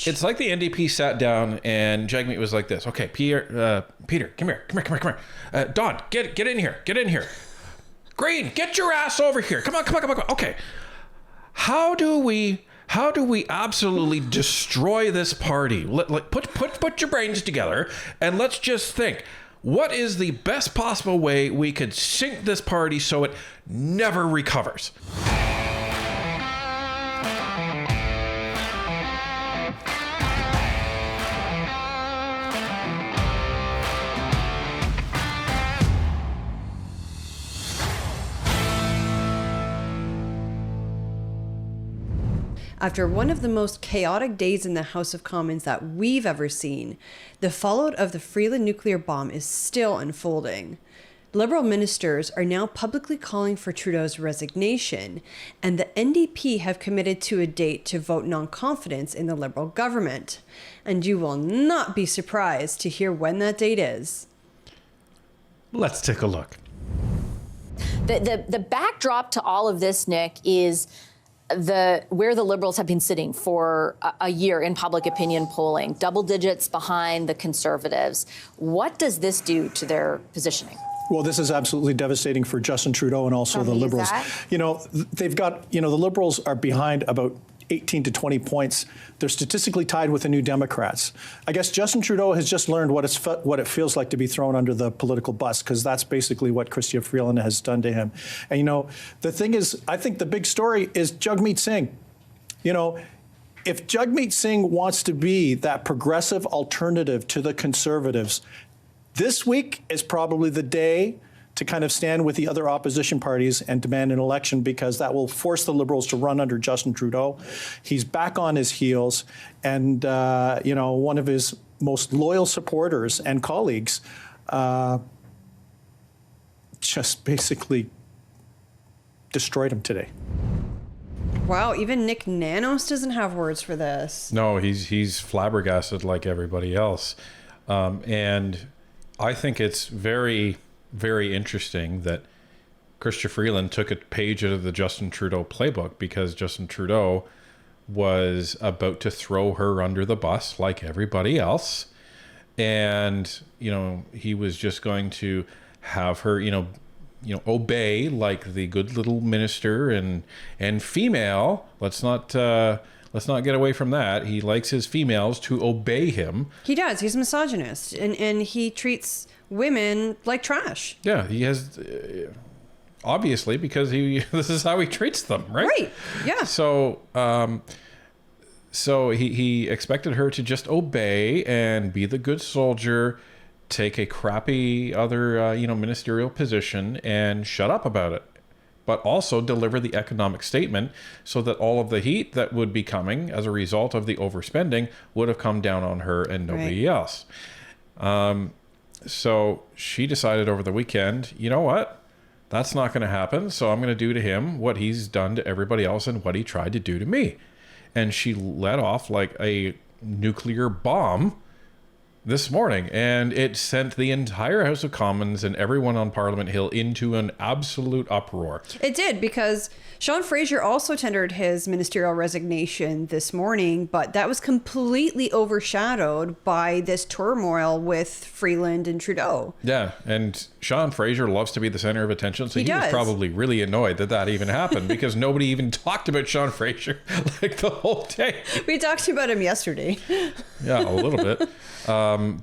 much. It's like the NDP sat down and Jagmeet was like this. Okay, Peter, come here. Don, get in here. Green, get your ass over here. Come on. Okay. How do we absolutely destroy this party? Put your brains together and let's just think. What is the best possible way we could sink this party so it never recovers? After one of the most chaotic days in the House of Commons that we've ever seen, the fallout of the Freeland nuclear bomb is still unfolding. Liberal ministers are now publicly calling for Trudeau's resignation, and the NDP have committed to a date to vote non-confidence in the Liberal government. And you will not be surprised to hear when that date is. Let's take a look. The backdrop to all of this, Nick, is where the Liberals have been sitting for a year in public opinion polling, double digits behind the Conservatives. What does this do to their positioning? Well, this is absolutely devastating for Justin Trudeau and also the Liberals. You know, they've got, the Liberals are behind about 18 to 20 points. They're statistically tied with the New Democrats. I guess Justin Trudeau has just learned what it feels like to be thrown under the political bus, because that's basically what Chrystia Freeland has done to him. And, the thing is, I think the big story is Jagmeet Singh. If Jagmeet Singh wants to be that progressive alternative to the Conservatives, this week is probably the day to kind of stand with the other opposition parties and demand an election, because that will force the Liberals to run under Justin Trudeau. He's back on his heels, and one of his most loyal supporters and colleagues just basically destroyed him today. Wow, even Nick Nanos doesn't have words for this. No, he's flabbergasted like everybody else. And I think it's very, very interesting that Chrystia Freeland took a page out of the Justin Trudeau playbook, because Justin Trudeau was about to throw her under the bus like everybody else. And, he was just going to have her, obey like the good little minister and female. Let's not get away from that. He likes his females to obey him. He does. He's a misogynist, and he treats women like trash. Yeah, he has, obviously, because this is how he treats them, right? Right. Yeah. So he expected her to just obey and be the good soldier, take a crappy other ministerial position and shut up about it, but also deliver the economic statement so that all of the heat that would be coming as a result of the overspending would have come down on her and nobody else. So she decided over the weekend, you know what? That's not going to happen. So I'm going to do to him what he's done to everybody else and what he tried to do to me. And she let off like a nuclear bomb this morning, and it sent the entire House of Commons and everyone on Parliament Hill into an absolute uproar. It did, because Sean Fraser also tendered his ministerial resignation this morning, but that was completely overshadowed by this turmoil with Freeland and Trudeau. Yeah, and Sean Fraser loves to be the center of attention, so he was probably really annoyed that even happened, because nobody even talked about Sean Fraser like the whole day. We talked about him yesterday. Yeah, a little bit.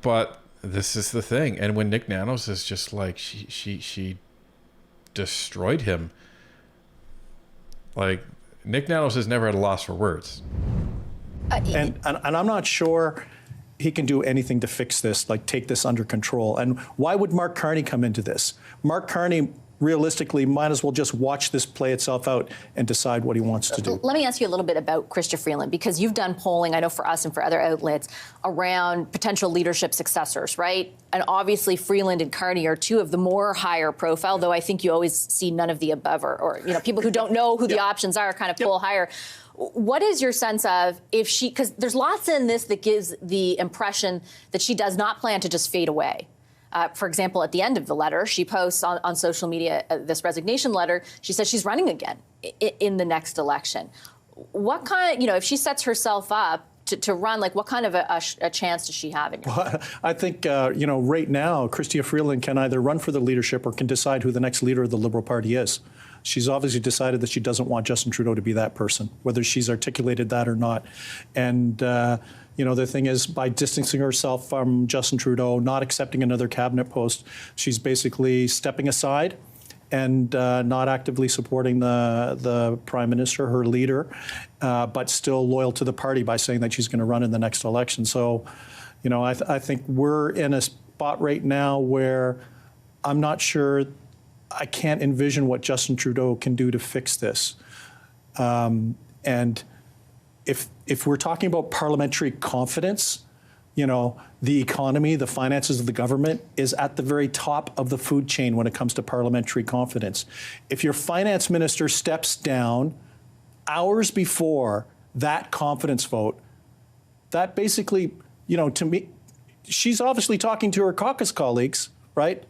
But this is the thing. And when Nick Nanos is just like, she destroyed him. Like, Nick Nanos has never had a loss for words. And I'm not sure he can do anything to fix this, like take this under control. And why would Mark Carney come into this? Mark Carney realistically might as well just watch this play itself out and decide what he wants to do. Let me ask you a little bit about Chrystia Freeland, because you've done polling, I know for us and for other outlets, around potential leadership successors, right? And obviously Freeland and Carney are two of the more higher profile, though I think you always see none of the above, or people who don't know who the options are kind of pull higher. What is your sense of if she, because there's lots in this that gives the impression that she does not plan to just fade away. For example, at the end of the letter, she posts on social media this resignation letter. She says she's running again in the next election. What kind of, if she sets herself up to run? Like, what kind of a chance does she have in your Well, I think, right now, Chrystia Freeland can either run for the leadership or can decide who the next leader of the Liberal Party is. She's obviously decided that she doesn't want Justin Trudeau to be that person, whether she's articulated that or not. And, the thing is, by distancing herself from Justin Trudeau, not accepting another cabinet post, she's basically stepping aside and not actively supporting the Prime Minister, her leader, but still loyal to the party by saying that she's going to run in the next election. So, I think we're in a spot right now where I'm not sure, I can't envision what Justin Trudeau can do to fix this. And if we're talking about parliamentary confidence, the economy, the finances of the government is at the very top of the food chain when it comes to parliamentary confidence. If your finance minister steps down hours before that confidence vote, that basically, to me, she's obviously talking to her caucus colleagues, right?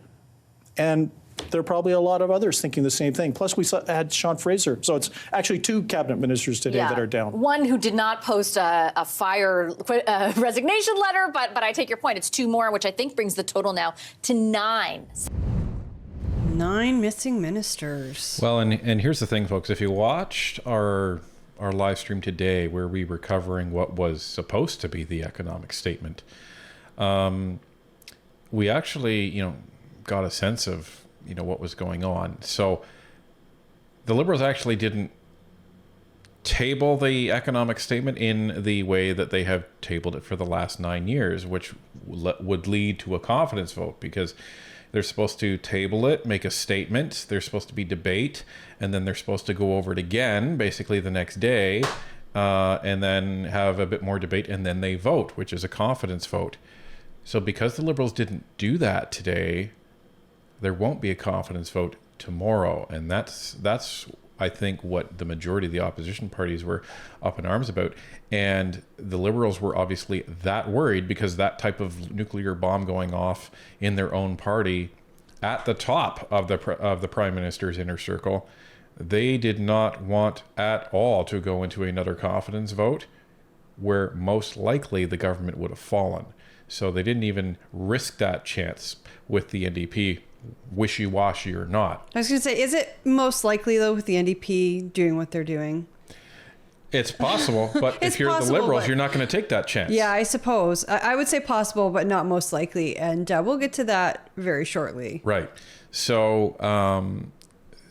And there are probably a lot of others thinking the same thing. Plus, we had Sean Fraser. So it's actually 2 cabinet ministers today that are down. One who did not post a resignation letter, but I take your point. It's 2 more, which I think brings the total now to 9. 9 missing ministers. Well, and here's the thing, folks. If you watched our live stream today, where we were covering what was supposed to be the economic statement, we actually, got a sense of what was going on. So the Liberals actually didn't table the economic statement in the way that they have tabled it for the last 9 years, which would lead to a confidence vote, because they're supposed to table it, make a statement, there's supposed to be debate, and then they're supposed to go over it again basically the next day, and then have a bit more debate, and then they vote, which is a confidence vote. So because the Liberals didn't do that today, there won't be a confidence vote tomorrow. And that's I think, what the majority of the opposition parties were up in arms about. And the Liberals were obviously that worried, because that type of nuclear bomb going off in their own party at the top of the Prime Minister's inner circle, they did not want at all to go into another confidence vote where most likely the government would have fallen. So they didn't even risk that chance with the NDP, wishy-washy or not. I was going to say, is it most likely, though, with the NDP doing what they're doing? It's possible, but if you're the Liberals, you're not going to take that chance. Yeah, I suppose. I would say possible, but not most likely. And we'll get to that very shortly. Right. So,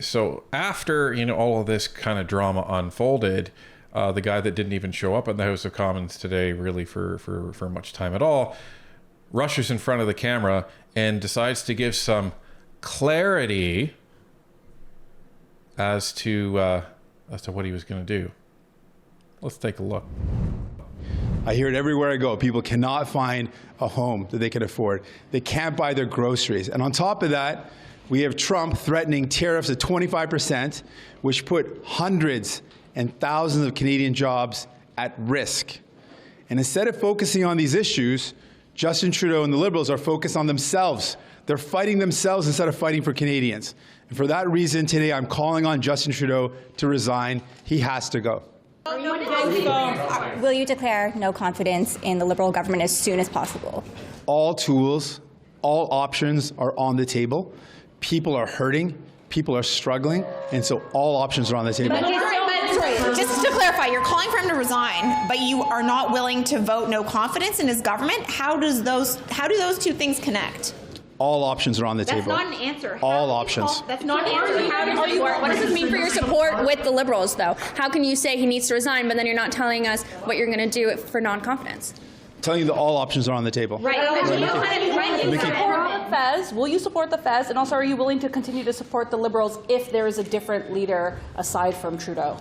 so after, all of this kind of drama unfolded, the guy that didn't even show up in the House of Commons today really for much time at all, rushes in front of the camera and decides to give some clarity as to what he was going to do. Let's take a look. I hear it everywhere I go. People cannot find a home that they can afford. They can't buy their groceries. And on top of that, we have Trump threatening tariffs at 25%, which put hundreds and thousands of Canadian jobs at risk. And instead of focusing on these issues, Justin Trudeau and the Liberals are focused on themselves. They're fighting themselves instead of fighting for Canadians. And for that reason, today I'm calling on Justin Trudeau to resign. He has to go. Will you declare no confidence in the Liberal government as soon as possible? All tools, all options are on the table. People are hurting. People are struggling. And so all options are on the table. Just to clarify, you're calling for him to resign, but you are not willing to vote no confidence in his government? How do those 2 things connect? All options are on the table. That's not an answer. All options. That's not an answer. What does this mean for your support with the Liberals, though? How can you say he needs to resign, but then you're not telling us what you're going to do for non-confidence? Telling you that all options are on the table. Right. Will you support the Fez? And also, are you willing to continue to support the Liberals if there is a different leader aside from Trudeau?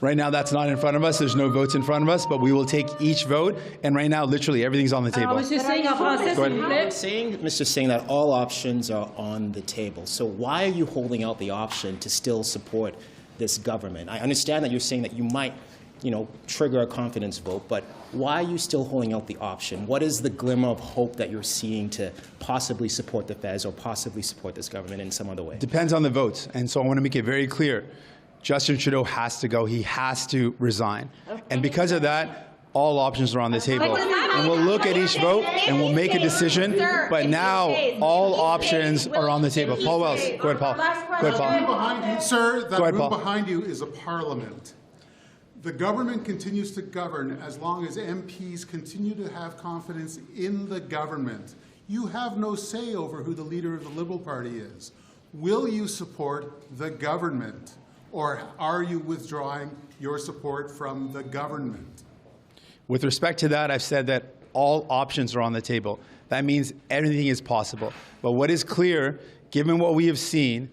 Right now, that's not in front of us. There's no votes in front of us, but we will take each vote. And right now, literally, everything's on the table. Mr. saying that all options are on the table. So why are you holding out the option to still support this government? I understand that you're saying that you might, trigger a confidence vote, but why are you still holding out the option? What is the glimmer of hope that you're seeing to possibly support the Fez or possibly support this government in some other way? Depends on the votes. And so I want to make it very clear. Justin Trudeau has to go. He has to resign. And because of that, All options are on the table. And we'll look at each vote and we'll make a decision. But now all options are on the table. Paul Wells. Go ahead, Paul. Go ahead, Paul. Behind you, sir, that ahead, room Paul. behind you is a parliament. The government continues to govern as long as MPs continue to have confidence in the government. You have no say over who the leader of the Liberal Party is. Will you support the government, or are you withdrawing your support from the government? With respect to that, I've said that all options are on the table. That means anything is possible. But what is clear, given what we have seen,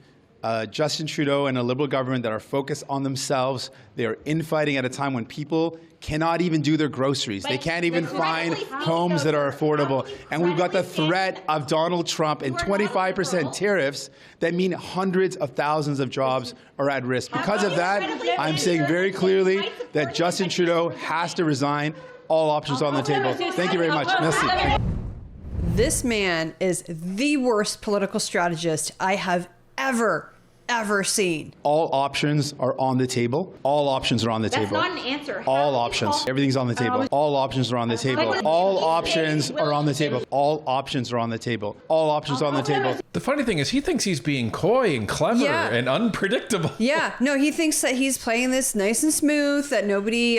Justin Trudeau and a Liberal government that are focused on themselves, they are infighting at a time when people cannot even do their groceries. They can't even find homes that are affordable. And we've got the threat of Donald Trump and 25% tariffs that mean hundreds of thousands of jobs are at risk. Because of that, I'm saying very clearly that Justin Trudeau has to resign. All options on the table. Thank you very much. Merci. This man is the worst political strategist I have ever seen. All options are on the table. All options are on the table. That's not an answer. All options. Everything's on the table. All options are on the table. All options are on the table. All options are on the table. All options are on the table. The funny thing is he thinks he's being coy and clever and unpredictable. Yeah, no, he thinks that he's playing this nice and smooth, that nobody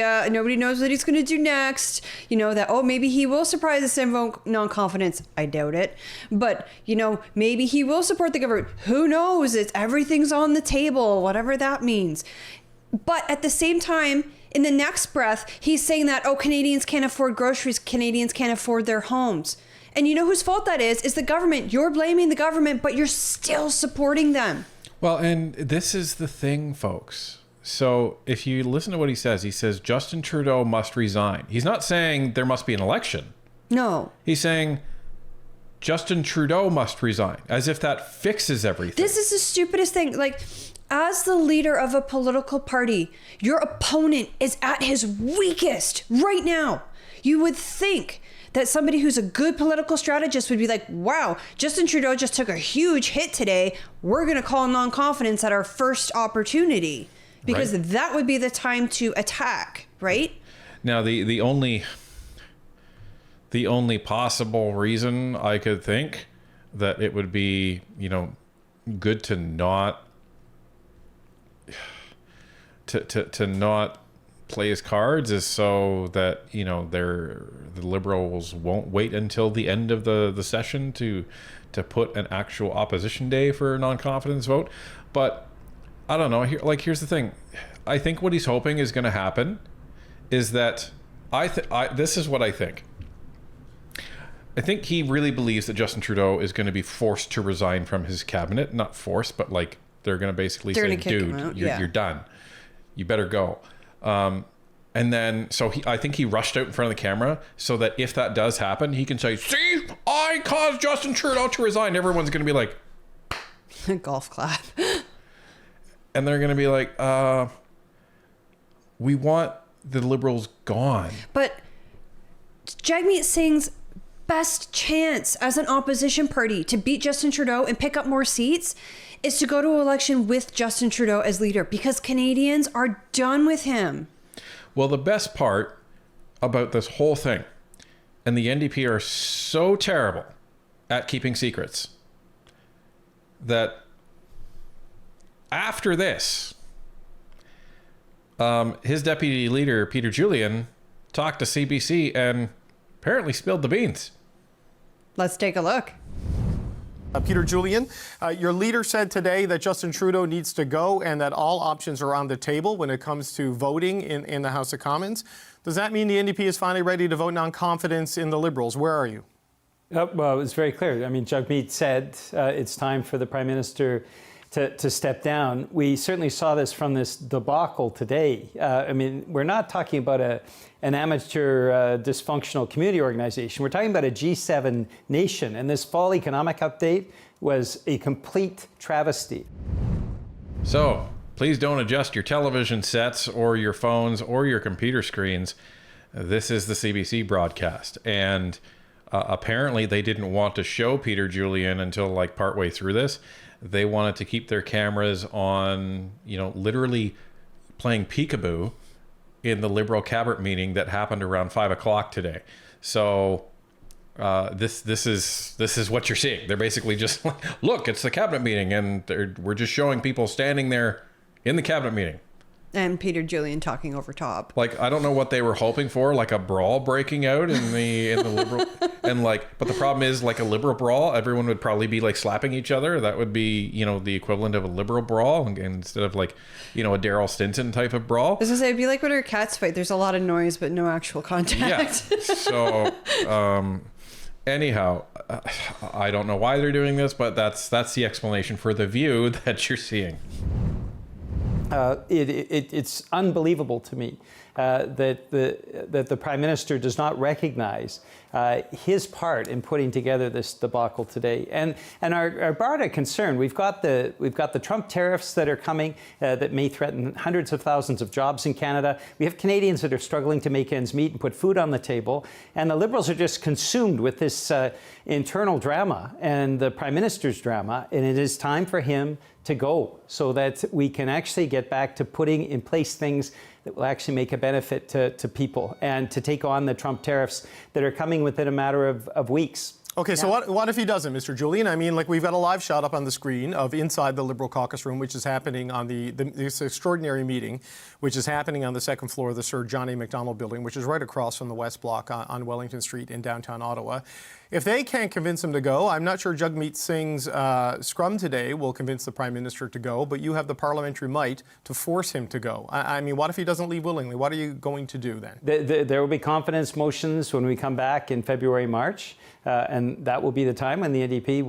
knows what he's going to do next. You know, that, oh, maybe he will surprise us and vote non-confidence. I doubt it. But, you know, maybe he will support the government. Who knows? Everything's on the table, whatever that means. But at the same time, in the next breath, he's saying that, oh, Canadians can't afford groceries, Canadians can't afford their homes. And you know whose fault that is the government. You're blaming the government, but you're still supporting them. Well, and this is the thing, folks. So if you listen to what he says Justin Trudeau must resign. He's not saying there must be an election. No. He's saying Justin Trudeau must resign, as if that fixes everything. This is the stupidest thing. Like, as the leader of a political party, your opponent is at his weakest right now. You would think that somebody who's a good political strategist would be like, wow, Justin Trudeau just took a huge hit today. We're going to call non-confidence at our first opportunity, because that would be the time to attack, right? Now, the only possible reason I could think that it would be, you know, good to not to not play his cards is so that, you know, the Liberals won't wait until the end of the session to put an actual opposition day for a non-confidence vote. But I don't know. Here's the thing. I think what he's hoping is going to happen is that this is what I think. I think he really believes that Justin Trudeau is going to be forced to resign from his cabinet. Not forced, but like they're going to basically say, dude, you're done. You better go. And then, so I think he rushed out in front of the camera so that if that does happen, he can say, see, I caused Justin Trudeau to resign. Everyone's going to be like, golf clap. And they're going to be like, we want the Liberals gone. But Jagmeet Singh's best chance as an opposition party to beat Justin Trudeau and pick up more seats is to go to election with Justin Trudeau as leader, because Canadians are done with him. Well, the best part about this whole thing, and the NDP are so terrible at keeping secrets, that after this, his deputy leader, Peter Julian, talked to CBC and apparently spilled the beans. Let's take a look. Peter Julian, your leader said today that Justin Trudeau needs to go and that all options are on the table when it comes to voting in the House of Commons. Does that mean the NDP is finally ready to vote non-confidence in the Liberals? Where are you? Well, it was very clear. I mean, Jagmeet said it's time for the Prime Minister to step down. We certainly saw this from this debacle today. I mean, we're not talking about an amateur dysfunctional community organization. We're talking about a G7 nation, and this fall economic update was a complete travesty. So please don't adjust your television sets or your phones or your computer screens. This is the CBC broadcast, and apparently they didn't want to show Peter Julian until like partway through this. They wanted to keep their cameras on, you know, literally playing peekaboo in the Liberal cabinet meeting that happened around 5 o'clock today. So this is what you're seeing. They're basically just like, look, it's the cabinet meeting, and we're just showing people standing there in the cabinet meeting. And Peter Julian talking over top. Like, I don't know what they were hoping for, like a brawl breaking out in the Liberal, and like, but the problem is, like a Liberal brawl, everyone would probably be like slapping each other. That would be, the equivalent of a Liberal brawl, instead of like, a Daryl Stinson type of brawl. I was gonna say, it'd be like when our cats fight. There's a lot of noise, but no actual contact. Yeah. So, anyhow, I don't know why they're doing this, but that's the explanation for the view that you're seeing. It's unbelievable to me that the Prime Minister does not recognize his part in putting together this debacle today. And our broader concern, we've got the Trump tariffs that are coming that may threaten hundreds of thousands of jobs in Canada. We have Canadians that are struggling to make ends meet and put food on the table. And the Liberals are just consumed with this internal drama and the Prime Minister's drama. And it is time for him to go so that we can actually get back to putting in place things that will actually make a benefit to people, and to take on the Trump tariffs that are coming within a matter of weeks. Okay, so what if he doesn't, Mr. Julian? I mean, like, we've got a live shot up on the screen of inside the Liberal caucus room, which is happening on this extraordinary meeting, which is happening on the second floor of the Sir John A. Macdonald building, which is right across from the West Block on Wellington Street in downtown Ottawa. If they can't convince him to go, I'm not sure Jagmeet Singh's scrum today will convince the Prime Minister to go, but you have the parliamentary might to force him to go. I mean, what if he doesn't leave willingly? What are you going to do then? There will be confidence motions when we come back in February, March, and that will be the time when the NDP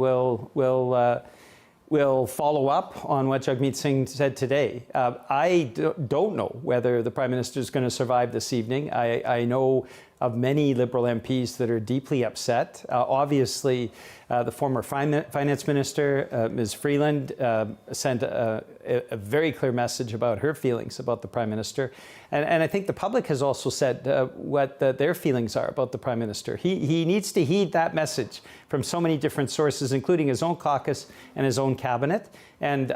will follow up on what Jagmeet Singh said today. I don't know whether the Prime Minister is going to survive this evening. I know of many Liberal MPs that are deeply upset. Obviously, the former Finance Minister, Ms. Freeland, sent a very clear message about her feelings about the Prime Minister. And I think the public has also said what their feelings are about the Prime Minister. He needs to heed that message from so many different sources, including his own caucus and his own cabinet. And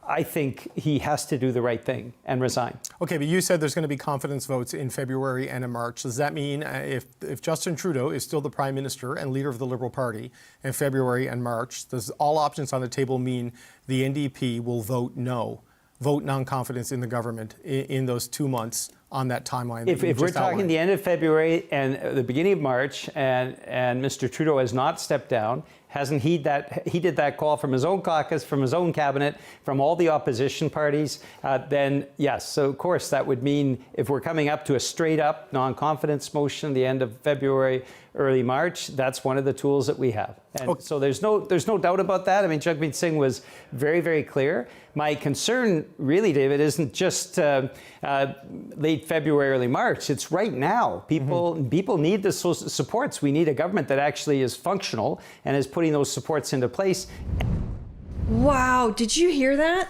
I think he has to do the right thing and resign. Okay, but you said there's going to be confidence votes in February and in March. Does that mean if Justin Trudeau is still the Prime Minister and leader of the Liberal Party in February and March, does all options on the table mean the NDP will vote no, vote non-confidence in the government in those 2 months on that timeline? If we're talking the end of February and the beginning of March, and Mr. Trudeau has not stepped down, hasn't heeded that call from his own caucus, from his own cabinet, from all the opposition parties, then yes. So of course that would mean if we're coming up to a straight up non-confidence motion the end of February, early March, that's one of the tools that we have. And so there's no doubt about that. I mean, Jagmeet Singh was very, very clear. My concern really, David, isn't just late February, early March. It's right now. People need the supports. We need a government that actually is functional and is putting those supports into place. Wow, did you hear that?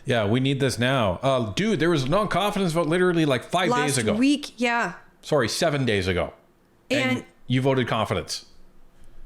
Yeah, we need this now. Dude, there was a non-confidence vote literally like 5 days ago. Last week, yeah. Sorry, 7 days ago. And you voted confidence.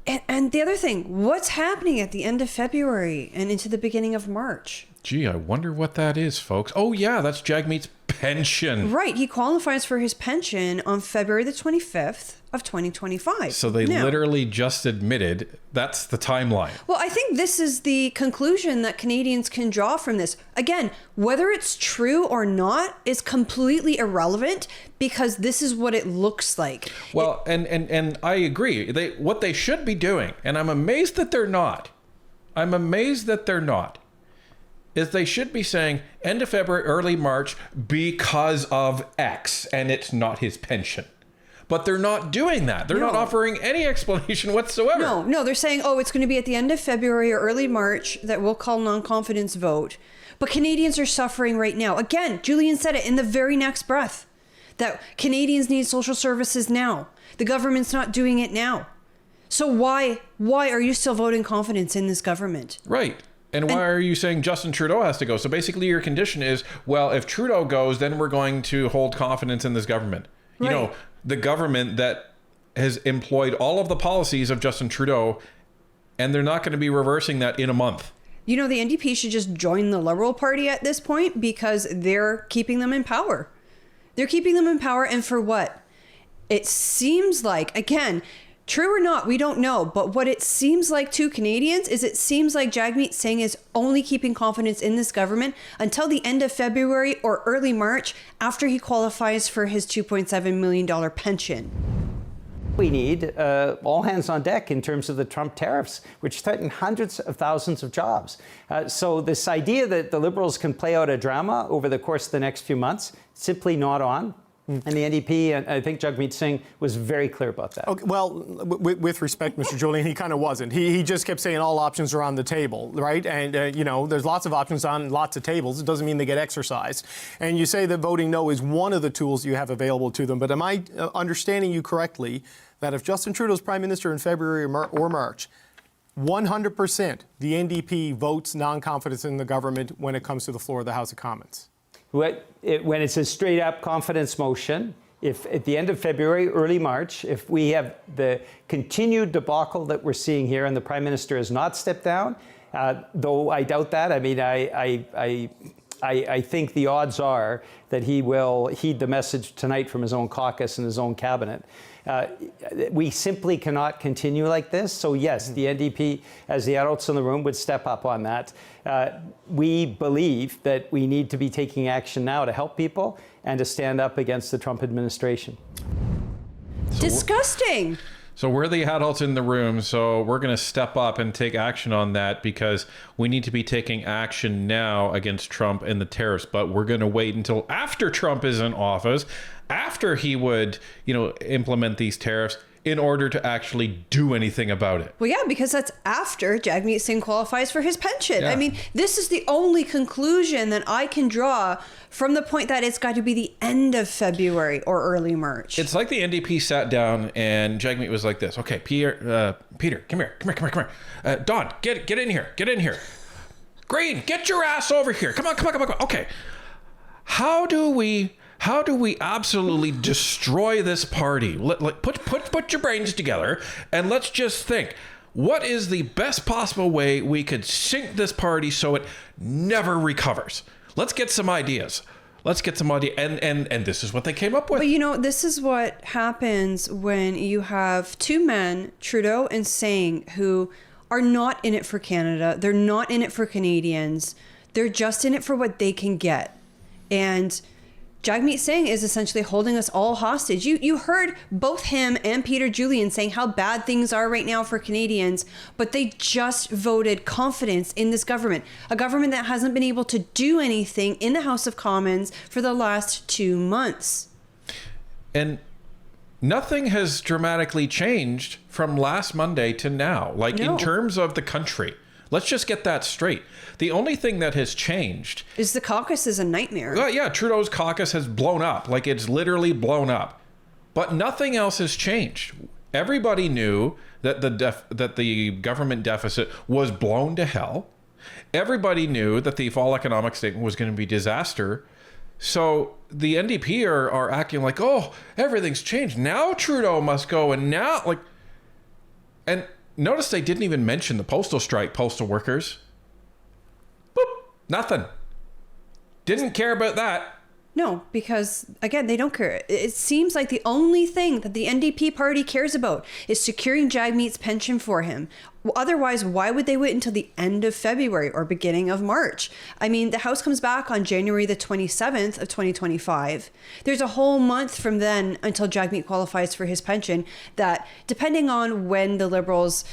And the other thing, what's happening at the end of February and into the beginning of March? Gee, I wonder what that is, folks. Oh, yeah, that's Jagmeet's pension. Right. He qualifies for his pension on February the 25th of 2025. So they literally just admitted that's the timeline. Well, I think this is the conclusion that Canadians can draw from this. Again, whether it's true or not is completely irrelevant because this is what it looks like. Well, and I agree. What they should be doing, and I'm amazed that they're not. Is they should be saying end of February, early March because of X, and it's not his pension. But they're not doing that. They're not offering any explanation whatsoever. No, they're saying, it's going to be at the end of February or early March that we'll call non-confidence vote. But Canadians are suffering right now. Again, Julian said it in the very next breath, that Canadians need social services now. The government's not doing it now. So why are you still voting confidence in this government? Right. And why are you saying Justin Trudeau has to go? So basically your condition is, well, if Trudeau goes, then we're going to hold confidence in this government. Right. You know, the government that has employed all of the policies of Justin Trudeau, and they're not going to be reversing that in a month. You know, the NDP should just join the Liberal Party at this point because they're keeping them in power. They're keeping them in power, and for what? It seems like, again, true or not, we don't know. But what it seems like to Canadians is it seems like Jagmeet Singh is only keeping confidence in this government until the end of February or early March after he qualifies for his $2.7 million pension. We need all hands on deck in terms of the Trump tariffs, which threaten hundreds of thousands of jobs. So this idea that the Liberals can play out a drama over the course of the next few months, simply not on. And the NDP, and I think Jagmeet Singh was very clear about that. Okay, well, with respect, Mr. Julian, he kind of wasn't. He just kept saying all options are on the table, right? And, you know, there's lots of options on lots of tables. It doesn't mean they get exercised. And you say that voting no is one of the tools you have available to them. But am I understanding you correctly that if Justin Trudeau's prime minister in February or March, 100% the NDP votes non-confidence in the government when it comes to the floor of the House of Commons? When it's a straight-up confidence motion, if at the end of February, early March, if we have the continued debacle that we're seeing here and the Prime Minister has not stepped down, though I doubt that. I mean, I think the odds are that he will heed the message tonight from his own caucus and his own cabinet. We simply cannot continue like this. So yes, the NDP, as the adults in the room, would step up on that. We believe that we need to be taking action now to help people and to stand up against the Trump administration. Disgusting. So we're the adults in the room, so we're going to step up and take action on that because we need to be taking action now against Trump and the tariffs. But we're going to wait until after Trump is in office, after he would, implement these tariffs in order to actually do anything about it. Well, yeah, because that's after Jagmeet Singh qualifies for his pension. Yeah. I mean, this is the only conclusion that I can draw from the point that it's got to be the end of February or early March. It's like the NDP sat down and Jagmeet was like this. Okay, Peter, come here. Don, get in here. Green, get your ass over here. Come on. Okay. How do we absolutely destroy this party? Put your brains together and let's just think. What is the best possible way we could sink this party so it never recovers? Let's get some ideas. And this is what they came up with. But this is what happens when you have two men, Trudeau and Singh, who are not in it for Canada. They're not in it for Canadians. They're just in it for what they can get. And Jagmeet Singh is essentially holding us all hostage. You heard both him and Peter Julian saying how bad things are right now for Canadians, but they just voted confidence in this government, a government that hasn't been able to do anything in the House of Commons for the last 2 months. And nothing has dramatically changed from last Monday to now, in terms of the country. Let's just get that straight. The only thing that has changed is the caucus is a nightmare. Yeah, Trudeau's caucus has blown up. It's literally blown up. But nothing else has changed. Everybody knew that the government deficit was blown to hell. Everybody knew that the fall economic statement was going to be disaster. So the NDP are acting like, oh, everything's changed. Now Trudeau must go, and now and notice they didn't even mention the postal strike, postal workers. Boop, nothing. Didn't care about that. No, because, again, they don't care. It seems like the only thing that the NDP party cares about is securing Jagmeet's pension for him. Otherwise, why would they wait until the end of February or beginning of March? I mean, the House comes back on January the 27th of 2025. There's a whole month from then until Jagmeet qualifies for his pension that, depending on when the Liberals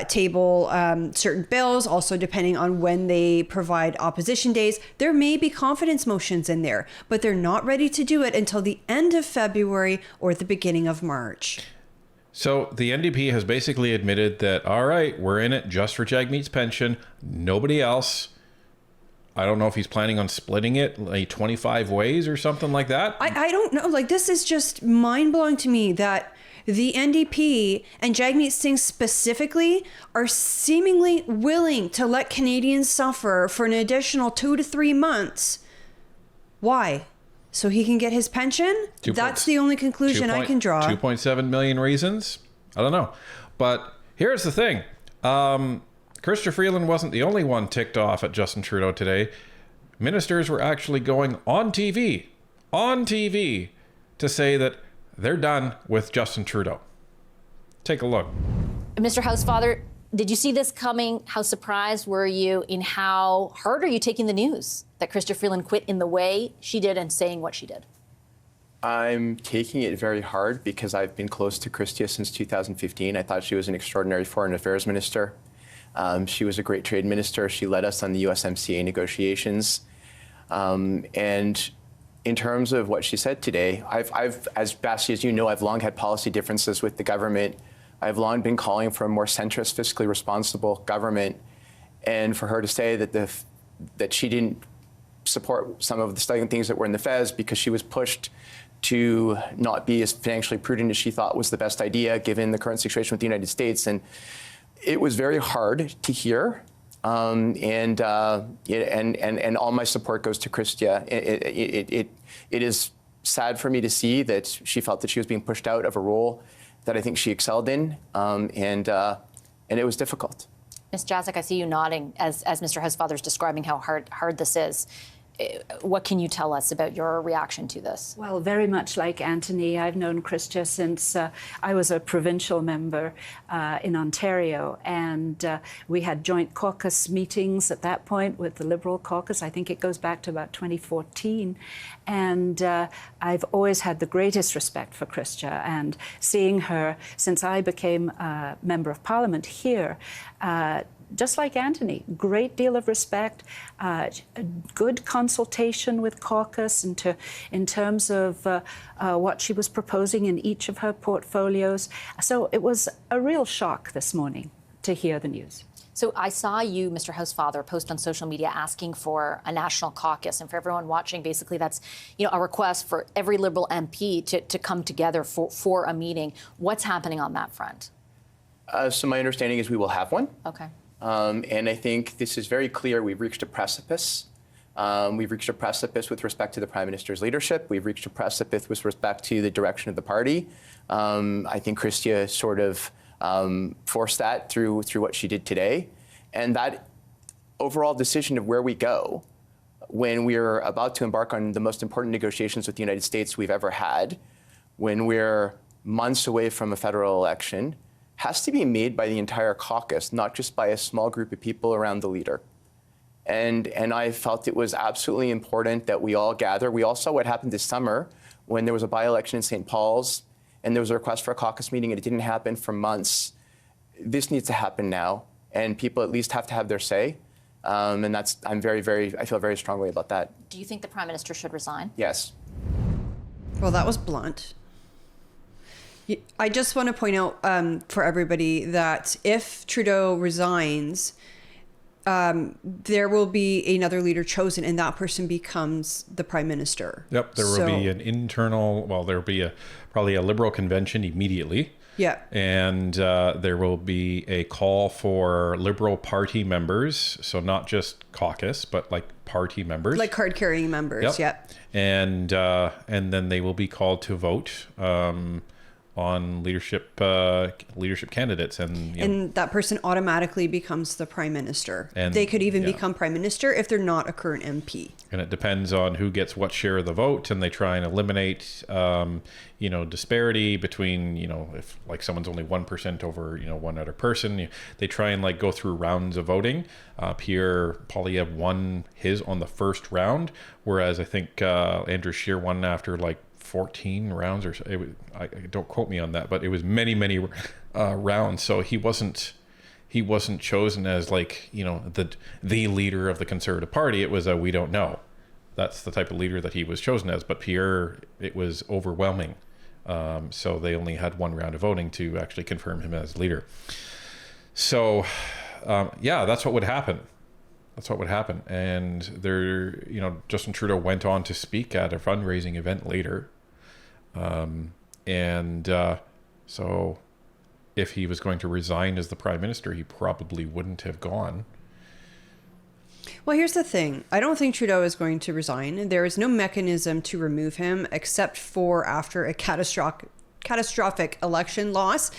table certain bills, also depending on when they provide opposition days, there may be confidence motions in there, but they're not ready to do it until the end of February or the beginning of March. So the NDP has basically admitted that, all right, we're in it just for Jagmeet's pension, nobody else. I don't know if he's planning on splitting it 25 ways or something like that. I don't know. This is just mind-blowing to me that the NDP and Jagmeet Singh specifically are seemingly willing to let Canadians suffer for an additional 2 to 3 months. Why? So he can get his pension? That's the only conclusion I can draw. 2.7 million reasons? I don't know. But here's the thing. Chrystia Freeland wasn't the only one ticked off at Justin Trudeau today. Ministers were actually going on TV on TV to say that they're done with Justin Trudeau. Take a look. Mr. Housefather, did you see this coming? How surprised were you in how hard are you taking the news that Chrystia Freeland quit in the way she did and saying what she did? I'm taking it very hard because I've been close to Chrystia since 2015. I thought she was an extraordinary foreign affairs minister. She was a great trade minister. She led us on the USMCA negotiations. And in terms of what she said today, I've, as Basti, as you know, I've long had policy differences with the government. I've long been calling for a more centrist, fiscally responsible government. And for her to say that she didn't support some of the things that were in the Fez because she was pushed to not be as financially prudent as she thought was the best idea given the current situation with the United States. And it was very hard to hear. And all my support goes to Chrystia. It is sad for me to see that she felt that she was being pushed out of a role that I think she excelled in, and it was difficult. Ms. Jaczek, I see you nodding as Mr. Housefather is describing how hard this is. What can you tell us about your reaction to this? Well, very much like Anthony, I've known Chrystia since I was a provincial member in Ontario, and we had joint caucus meetings at that point with the Liberal caucus. I think it goes back to about 2014, and I've always had the greatest respect for Chrystia, and seeing her since I became a member of Parliament here, just like Anthony, great deal of respect, good consultation with caucus in terms of what she was proposing in each of her portfolios. So it was a real shock this morning to hear the news. So I saw you, Mr. Housefather, post on social media asking for a national caucus. And for everyone watching, basically that's a request for every Liberal MP to come together for a meeting. What's happening on that front? So my understanding is we will have one. Okay. And I think this is very clear. We've reached a precipice. We've reached a precipice with respect to the Prime Minister's leadership. We've reached a precipice with respect to the direction of the party. I think Chrystia sort of forced that through what she did today. And that overall decision of where we go when we're about to embark on the most important negotiations with the United States we've ever had, when we're months away from a federal election, has to be made by the entire caucus, not just by a small group of people around the leader. And I felt it was absolutely important that we all gather. We all saw what happened this summer when there was a by-election in St. Paul's and there was a request for a caucus meeting and it didn't happen for months. This needs to happen now, and people at least have to have their say. And I feel very strongly about that. Do you think the Prime Minister should resign? Yes. Well, that was blunt. I just want to point out for everybody that if Trudeau resigns, there will be another leader chosen, and that person becomes the Prime Minister. Yep, there will be an internal, there'll be probably a Liberal convention immediately. Yeah. And there will be a call for Liberal Party members, so not just caucus, but like party members. Like card-carrying members, yep. And then they will be called to vote on leadership candidates, and that person automatically becomes the Prime Minister. And they could even become Prime Minister if they're not a current MP. And it depends on who gets what share of the vote, and they try and eliminate disparity between if like someone's only 1% over one other person. They try and go through rounds of voting. Pierre Poilievre won his on the first round, whereas I think Andrew Scheer won after 14 rounds, or I don't quote me on that, but it was many rounds. So he wasn't chosen as the leader of the Conservative Party. It was we don't know. That's the type of leader that he was chosen as. But Pierre, it was overwhelming. So they only had one round of voting to actually confirm him as leader. So that's what would happen. That's what would happen. And there, Justin Trudeau went on to speak at a fundraising event later. So if he was going to resign as the Prime Minister, he probably wouldn't have gone. Well, here's the thing. I don't think Trudeau is going to resign. There is no mechanism to remove him except for after a catastrophic election loss,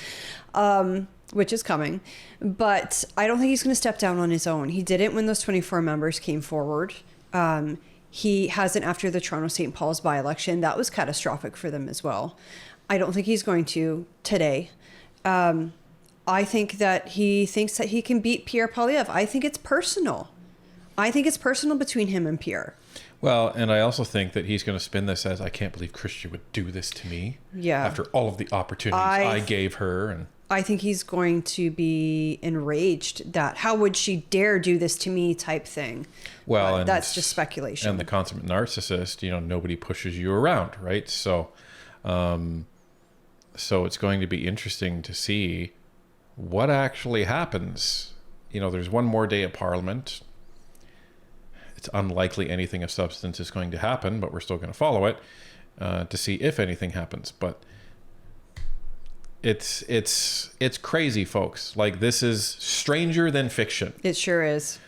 which is coming. But I don't think he's going to step down on his own. He didn't when those 24 members came forward. He hasn't after the Toronto St. Paul's by-election. That was catastrophic for them as well. I don't think he's going to today. I think that he thinks that he can beat Pierre Poilievre. I think it's personal. I think it's personal between him and Pierre. Well, and I also think that he's going to spin this as, I can't believe Christian would do this to me. Yeah. After all of the opportunities I gave her. And I think he's going to be enraged that how would she dare do this to me type thing. Well, and that's just speculation. And the consummate narcissist, nobody pushes you around, right? So, so it's going to be interesting to see what actually happens. There's one more day of Parliament. It's unlikely anything of substance is going to happen, but we're still going to follow it to see if anything happens. But it's crazy, folks. Like, this is stranger than fiction. It sure is.